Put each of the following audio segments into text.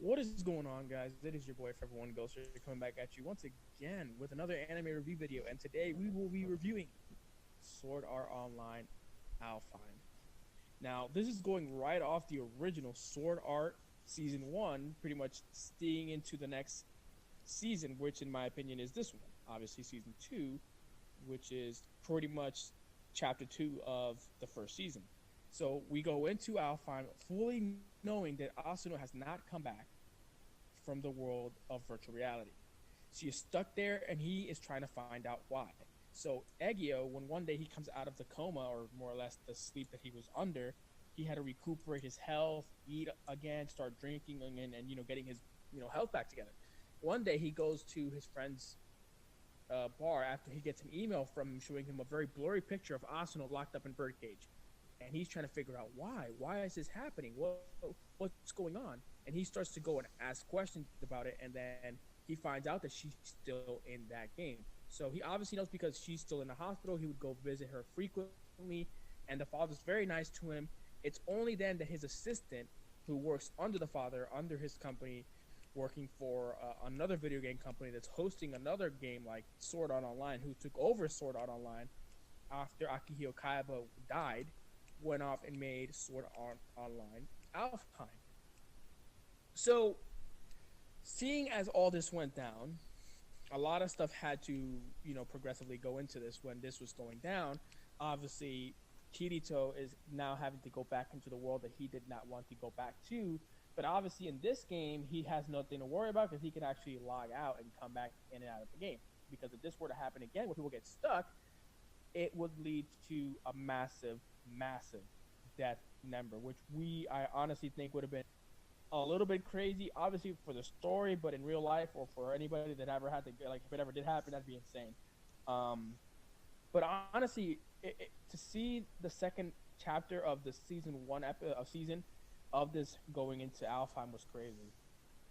What is going on, guys? It is your boy Forever One Ghost coming back at you once again with another anime review video, and today we will be reviewing Sword Art Online Alfheim. Now, this is going right off the original Sword Art Season 1, pretty much steeing into the next season, which in my opinion is this one. Obviously, Season 2, which is pretty much Chapter 2 of the first season. So we go into Alfheim fully knowing that Asuna has not come back from the world of virtual reality. She is stuck there and he is trying to find out why. So Egio, when one day he comes out of the coma, or more or less the sleep that he was under, he had to recuperate his health, eat again, start drinking again, and getting his health back together. One day he goes to his friend's bar after he gets an email from him showing him a very blurry picture of Asuna locked up in birdcage, and he's trying to figure out why. Why is this happening? What's going on? And he starts to go and ask questions about it, and then he finds out that she's still in that game. So he obviously knows because she's still in the hospital. He would go visit her frequently, and the father's very nice to him. It's only then that his assistant, who works under the father, under his company, working for another video game company that's hosting another game like Sword Art Online, who took over Sword Art Online after Akihiro Kaiba died, went off and made Sword Art Online Alfheim. So, seeing as all this went down, a lot of stuff had to, progressively go into this when this was going down. Obviously, Kirito is now having to go back into the world that he did not want to go back to. But obviously, in this game, he has nothing to worry about because he can actually log out and come back in and out of the game. Because if this were to happen again, where people get stuck, it would lead to a massive, massive death number, which I honestly think would have been a little bit crazy, obviously for the story, but in real life or for anybody that ever had to, like, if it ever did happen, that'd be insane. But honestly, to see the second chapter of the season of this going into Alfheim was crazy.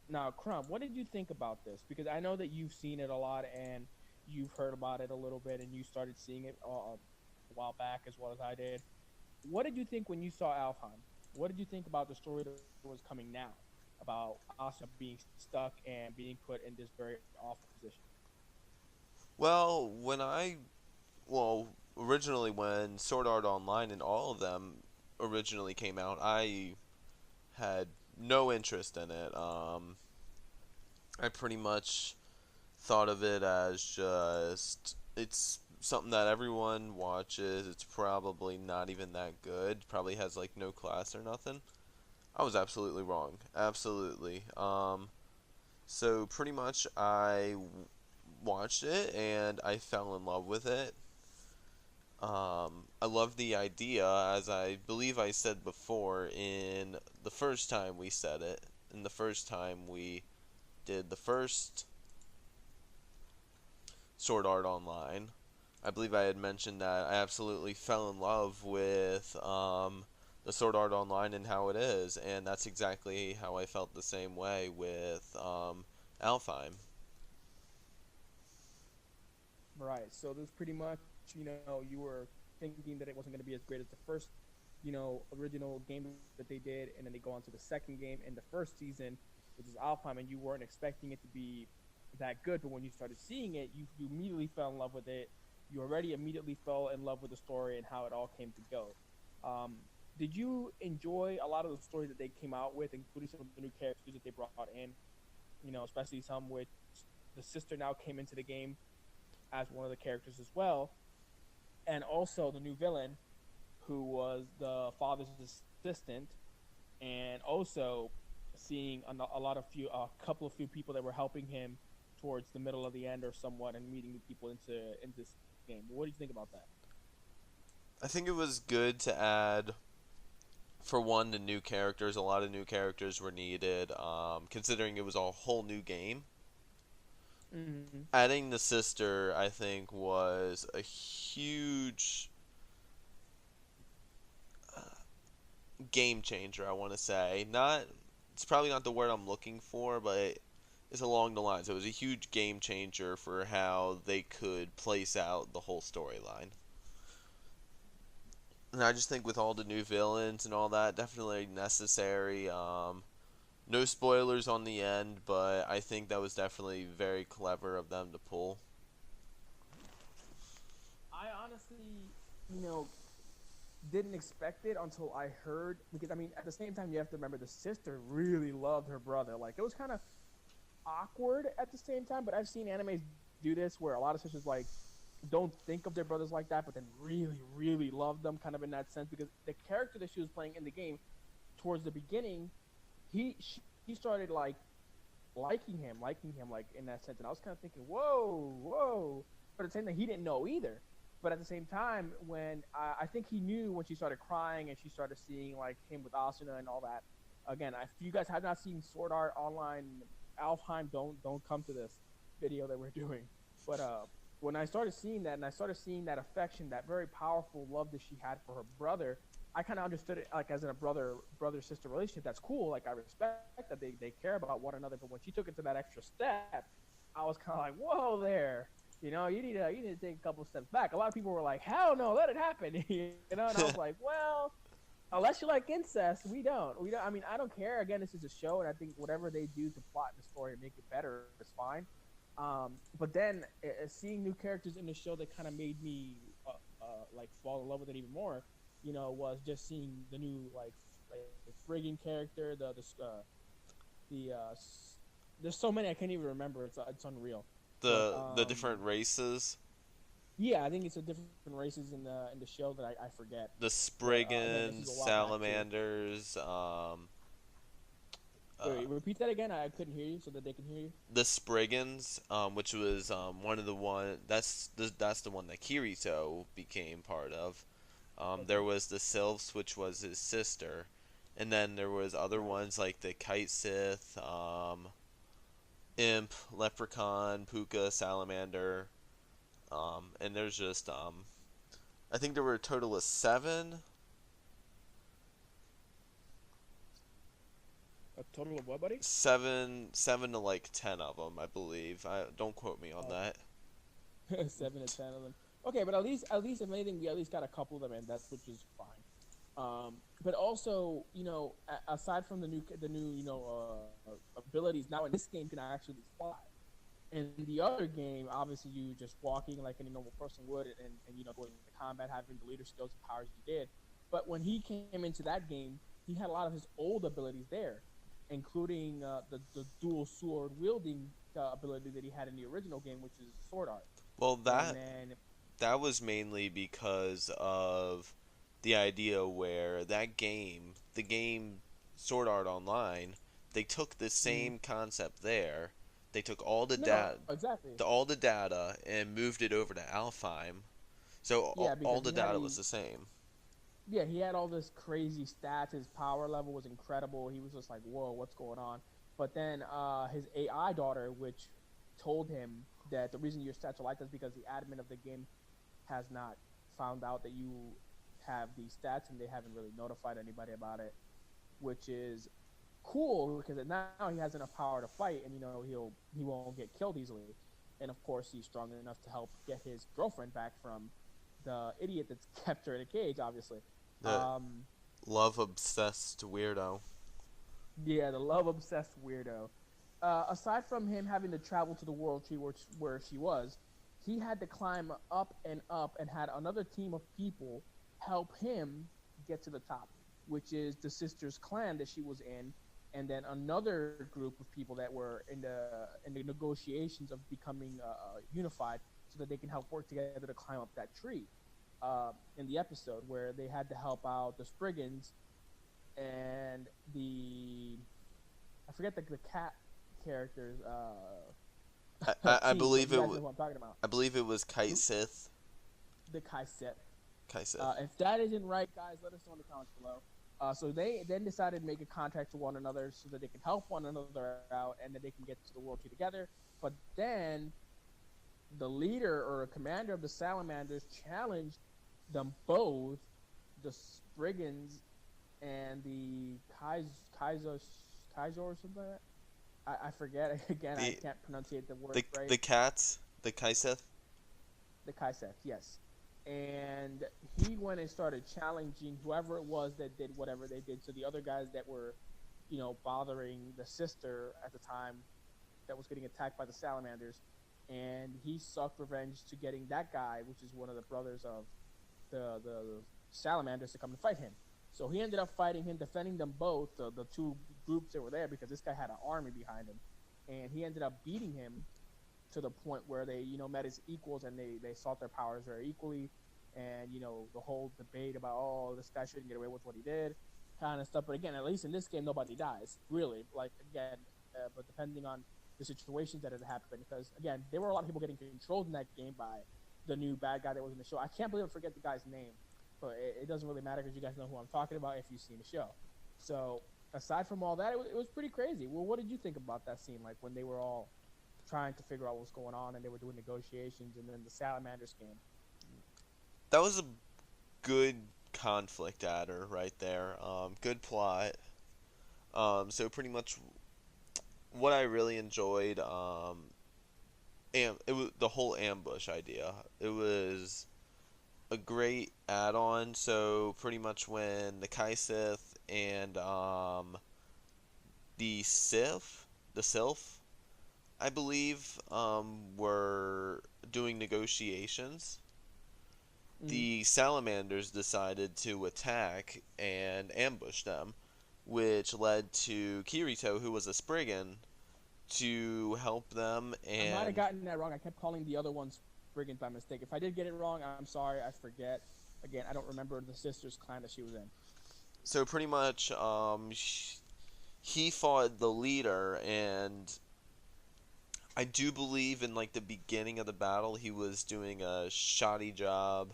Now, Crumb, what did you think about this? Because I know that you've seen it a lot and you've heard about it a little bit, and you started seeing it a while back as well as I did. What did you think when you saw Alfheim? What did you think about the story that was coming now, about Asa being stuck and being put in this very awful position? Well, originally when Sword Art Online and all of them originally came out, I had no interest in it. I pretty much thought of it as just it's something that everyone watches. It's probably not even that good. Probably has like no class or nothing. I was absolutely wrong. Absolutely. So pretty much I watched it and I fell in love with it. I love the idea, as I believe I said before in the first time we said it, in the first time we did the first Sword Art Online. I believe I had mentioned that I absolutely fell in love with the Sword Art Online and how it is, and that's exactly how I felt the same way with Alfheim. Right. So this pretty much, you were thinking that it wasn't going to be as great as the first, original game that they did, and then they go on to the second game in the first season, which is Alfheim, and you weren't expecting it to be that good. But when you started seeing it, you immediately fell in love with it. You already immediately fell in love with the story and how it all came to go. Um, did you enjoy a lot of the stories that they came out with, including some of the new characters that they brought in? Especially some which the sister now came into the game as one of the characters as well, and also the new villain, who was the father's assistant, and also seeing a couple of few people that were helping him towards the middle of the end or somewhat, and meeting new people into this game. What do you think about that? I think it was good to add, for one, the new characters. A lot of new characters were needed, considering it was a whole new game. Mm-hmm. Adding the sister, I think, was a huge game changer, I want to say. It's probably not the word I'm looking for, but it's along the lines. It was a huge game changer for how they could place out the whole storyline. And I just think with all the new villains and all that, definitely necessary. No spoilers on the end, but I think that was definitely very clever of them to pull. I honestly, you know, didn't expect it until I heard, because I mean, at the same time, you have to remember the sister really loved her brother. Like it was kind of awkward at the same time, but I've seen animes do this where a lot of sisters like don't think of their brothers like that, but then really, really love them, kind of in that sense, because the character that she was playing in the game towards the beginning, he started like liking him like in that sense, and I was kind of thinking, whoa, whoa. But at the same time, he didn't know either. But at the same time, when I think he knew when she started crying and she started seeing like him with Asuna and all that. Again, if you guys have not seen Sword Art Online, Alfheim, don't come to this video that we're doing. But when I started seeing that, and I started seeing that affection, that very powerful love that she had for her brother, I kind of understood it like as in a brother sister relationship. That's cool. Like I respect that they care about one another. But when she took it to that extra step, I was kind of like, whoa, there. You need to take a couple steps back. A lot of people were like, hell no, let it happen. And I was like, well, unless you like incest, we don't. We don't. I mean, I don't care. Again, this is a show, and I think whatever they do to plot the story and make it better is fine. But then seeing new characters in the show that kind of made me like fall in love with it even more. Was just seeing the new like the friggin' character, there's so many I can't even remember. It's unreal. But The different races, yeah, I think it's a different races in the show that I forget. the But again, this Spriggans, is a while back too. salamanders, Wait, repeat that again. I couldn't hear you, so that they can hear you. the Spriggans, which was one of the one that's the one that Kirito became part of. There Okay, was the Sylphs, which was his sister, and then there was other right. ones like the Kite Sith, Imp, Leprechaun, Puka, Salamander, and there's just I think there were a total of A total of what, buddy? seven to like 10 of them, I believe. I don't quote me on Oh, that. 7 to 10 of them. Okay, but at least if anything, we at least got a couple of them in. That's which is fine. But also, aside from the new abilities, now in this game you can actually fly. In the other game, obviously you just walking like any normal person would, and going into combat, having the leader skills and powers you did. But when he came into that game, he had a lot of his old abilities there, including the dual sword wielding ability that he had in the original game, which is sword art. Well, And that then that was mainly because of the idea where the game Sword Art Online, they took the mm, same concept there. They took no, exactly. all the data and moved it over to Alfheim. So Yeah, all because the data was the same. he had all this crazy stats. His power level was incredible. He was just like, whoa, what's going on? But then his AI daughter, which told him that the reason your stats are like this is because the admin of the game has not found out that you have these stats, and they haven't really notified anybody about it, which is cool because now he has enough power to fight, and he won't get killed easily. And of course, he's strong enough to help get his girlfriend back from the idiot that's kept her in a cage, obviously. The Um, love obsessed weirdo. yeah, the love obsessed weirdo. Aside from him having to travel to the world tree where she was, he had to climb up and had another team of people help him get to the top, which is the sisters clan that she was in, and then another group of people that were in the negotiations of becoming unified, so that they can help work together to climb up that tree. In the episode where they had to help out the Spriggans and I forget the cat characters I team, but believe you guys know it. who I'm talking about. I believe it was Kite Hmm? Sith. The Kaiset. Kai Sith. If that isn't right, guys, let us know in the comments below. So they then decided to make a contract to one another so that they can help one another out and that they can get to the World Tree together. But then the leader or commander of the Salamanders challenged them both, the Spriggans and the Kaiser or something like that. I forget. Again, I The can't pronunciate the words the right. the cats. The Kai Sith. The Kaisek, yes. And he went and started challenging whoever it was that did whatever they did. So the other guys that were bothering the sister at the time that was getting attacked by the salamanders, and he sought revenge to getting that guy, which is one of the brothers of the salamanders, to come and fight him. So he ended up fighting him, defending them both, the two groups that were there, because this guy had an army behind him, and he ended up beating him to the point where they met as equals, and they sought their powers very equally. And the whole debate about, oh, this guy shouldn't get away with what he did, kind of stuff. But again, at least in this game, nobody dies really. Like again, but depending on the situations that had happened, because again, there were a lot of people getting controlled in that game by the new bad guy that was in the show. I can't believe I forget the guy's name, but it doesn't really matter because you guys know who I'm talking about if you've seen the show. So aside from all that, it was pretty crazy. Well, what did you think about that scene? Like when they were all trying to figure out what was going on and they were doing negotiations, and then the salamanders came. That was a good conflict adder right there. Good plot. So pretty much what I really enjoyed, it was the whole ambush idea. It was a great add-on. So pretty much when the Kaisith and the Sylph, I believe, were doing negotiations, Mm-hmm. the salamanders decided to attack and ambush them, which led to Kirito, who was a Spriggan, to help them. I might have And gotten that wrong. I kept calling the other ones brigands by mistake. If I did get it wrong, I'm sorry. I forget. Again, I don't remember the sister's clan that she was in. so pretty much, he fought the leader, and I do believe in like the beginning of the battle he was doing a shoddy job,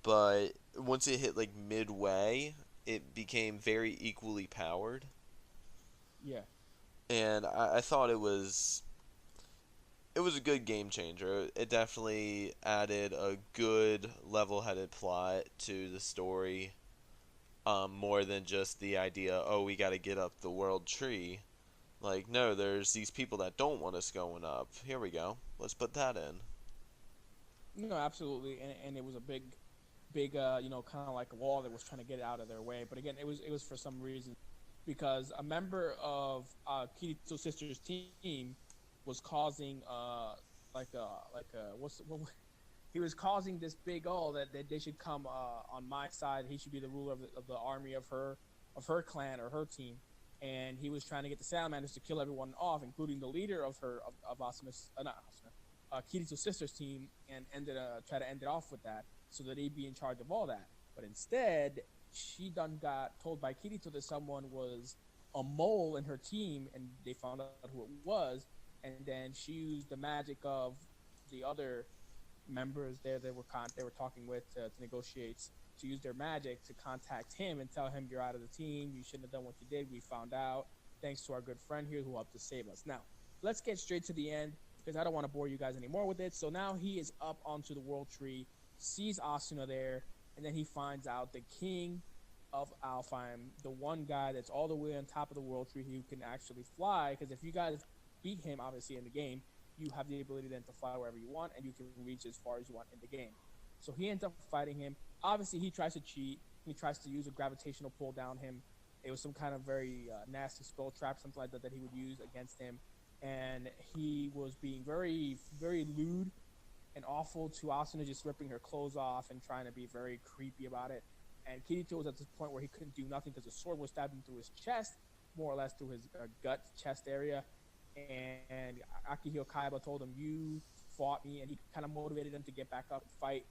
but once it hit like midway, it became very equally powered, Yeah. and I thought it was a good game changer. It definitely added a good level-headed plot to the story, more than just the idea, oh, we got to get up the world tree. Like, no, there's these people that don't want us going up. Here we go. Let's put that in. No, absolutely, and it was a big, kind of like a wall that was trying to get it out of their way. But again, it was for some reason, because a member of Kirito's sister's team was causing he was causing this big that they should come on my side. He should be the ruler of the army of her clan or her team, and he was trying to get the salamanders to kill everyone off, including the leader of Asuna's not Asuna, Kirito's sister's team, and try to end it off with that, so that he'd be in charge of all that. But instead, she done got told by Kirito that someone was a mole in her team, and they found out who it was, and then she used the magic of the other members there they were talking with to negotiate, to use their magic to contact him and tell him, you're out of the team, you shouldn't have done what you did, we found out, thanks to our good friend here who helped to save us. Now let's get straight to the end, because I don't want to bore you guys anymore with it. So now he is up onto the world tree, sees Asuna there, and then he finds out the king of Alfheim, the one guy that's all the way on top of the world tree who can actually fly, because if you guys beat him obviously in the game, you have the ability then to fly wherever you want, and you can reach as far as you want in the game. So he ends up fighting him. Obviously, he tries to cheat. He tries to use a gravitational pull down him. It was some kind of very nasty spell trap, something like that he would use against him. And he was being very, very lewd and awful to Asuna, just ripping her clothes off and trying to be very creepy about it. And Kirito was at this point where he couldn't do nothing because the sword was stabbed him through his chest, more or less through his gut, chest area. And Akihiro Kaiba told him, you fought me, and he kind of motivated him to get back up and fight.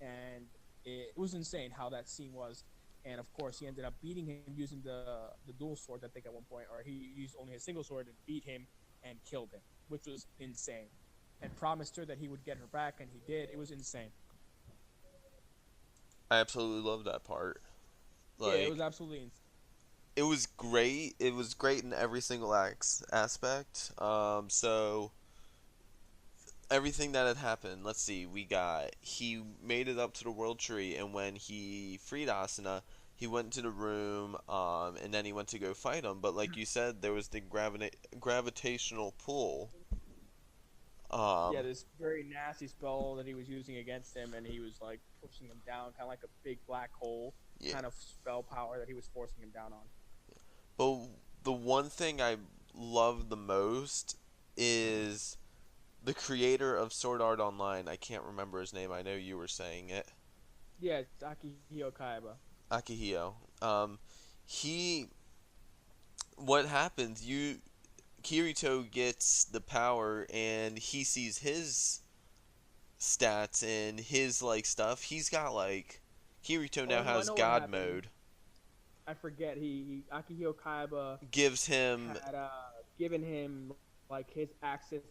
And it was insane how that scene was. And of course, he ended up beating him using the dual sword, I think, at one point, or he used only a single sword and beat him and killed him, which was insane. And promised her that he would get her back, and he did. It was insane. I absolutely love that part. Yeah, it was Like, absolutely insane. it was great. It was great in every single aspect. So everything that had happened. Let's see. He made it up to the world tree, and when he freed Asuna, he went into the room, and then he went to go fight him. But like you said, there was the gravitational pull. Yeah, Um, this very nasty spell that he was using against him, and he was like pushing him down, kind of like a big black hole yeah. kind of spell power that he was forcing him down on. But the one thing I love the most is the creator of Sword Art Online. I can't remember his name. I know you were saying it. Yeah, it's Akihio Kaiba. Akihio. He. What happens? Kirito gets the power, and he sees his stats and his like stuff. He's got like Kirito now Oh no, I has know what God happened. mode. I forget. He Akihio Kaiba Gives him had given him like his Access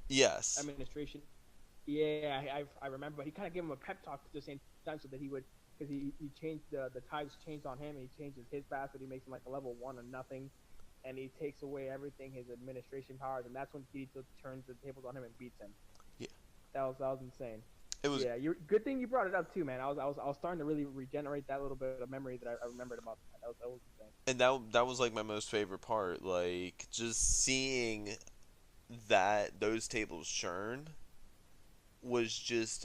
yes, administration. Yeah, I remember. But he kind of gave him a pep talk at the same time so that he would, because he changed the tides changed on him and he changes his basket. He makes him like a level one or nothing, and he takes away everything his administration powers, and that's when Kirito turns the tables on him and beats him. yeah. That was insane. It was Yeah, you good thing you brought it up too, man. I was starting to really regenerate that little bit of memory that I remembered about that. That was insane. and that was like my most favorite part. Like just seeing that those tables churn was just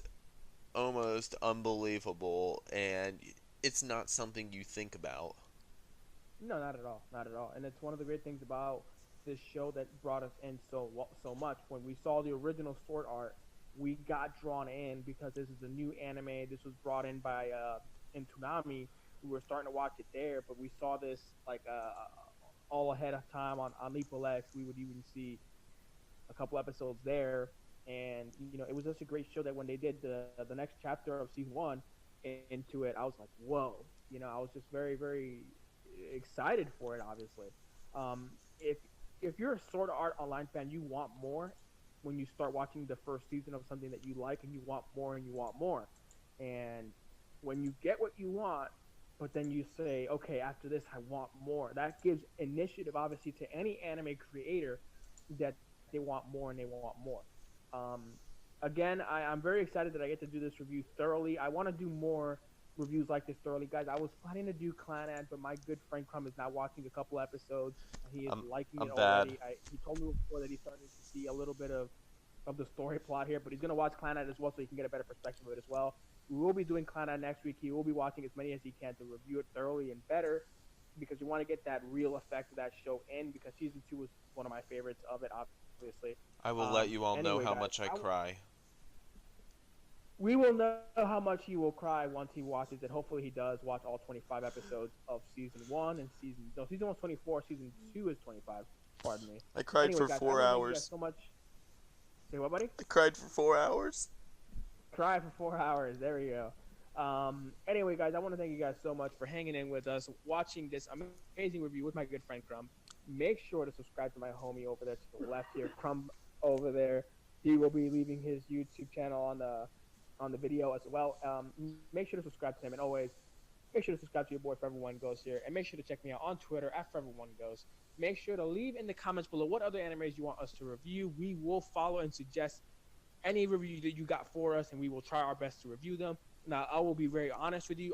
almost unbelievable, and it's not something you think about. No, not at all, not at all. And it's one of the great things about this show that brought us in so much. When we saw the original Sword Art, we got drawn in because this is a new anime. This was brought in by in Toonami. We were starting to watch it there, but we saw this like all ahead of time on Leap X. We would even see a couple episodes there, and it was just a great show that when they did the next chapter of season one into it, I was like, whoa. I was just very very excited for it. Obviously, if you're a Sword Art Online fan, you want more. When you start watching the first season of something that you like, and you want more and you want more, and when you get what you want, but then you say, okay, after this I want more, that gives initiative obviously to any anime creator that they want more and they want more. um, Again, I'm very excited that I get to do this review thoroughly. I want to do more reviews like this thoroughly, guys. I was planning to do Clanad, but my good friend Crumb is now watching a couple episodes. He is liking I'm it bad. already. He told me before that he's starting to see a little bit of the story plot here, but he's going to watch Clanad as well so he can get a better perspective of it as well. We will be doing Clanad next week. He will be watching as many as he can to review it thoroughly and better, because we want to get that real effect of that show in, because season 2 was one of my favorites of it, obviously. I will let you all know Anyway, how guys, much I cry. we will know how much he will cry once he watches it. Hopefully, he does watch all 25 episodes of season 1 and season 1's 24, season 2 is 25. Pardon me. I cried Anyway, for guys, I 4 want to thank you guys hours. so much. Say what, buddy? I cried for 4 hours. Cry for 4 hours. There we go. Anyway, guys, I want to thank you guys so much for hanging in with us, watching this amazing review with my good friend Crumb. Make sure to subscribe to my homie over there to the left here, Crumb over there. He will be leaving his YouTube channel on the video as well. Make sure to subscribe to him, and always make sure to subscribe to your boy Forever One Goes here, and make sure to check me out on Twitter at Forever One Goes. Make sure to leave in the comments below what other animes you want us to review. We will follow and suggest any review that you got for us, and we will try our best to review them. Now, I will be very honest with you.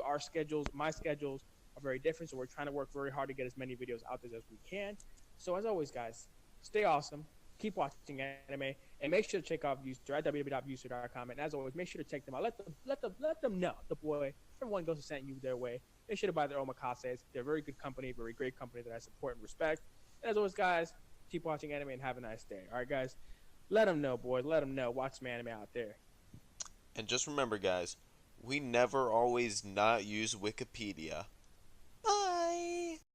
My schedules are very different, so we're trying to work very hard to get as many videos out there as we can. So as always, guys, stay awesome. Keep watching anime, and make sure to check out Viewster at www.viewster.com. And as always, make sure to check them out. Let them know the boy Everyone Goes to send you their way. They should have buy their omakases. They're very good company, very great company that I support and respect. And as always, guys, keep watching anime and have a nice day. All right, guys, let them know, boys. Let them know. Watch some anime out there. And just remember, guys, we never always not use Wikipedia.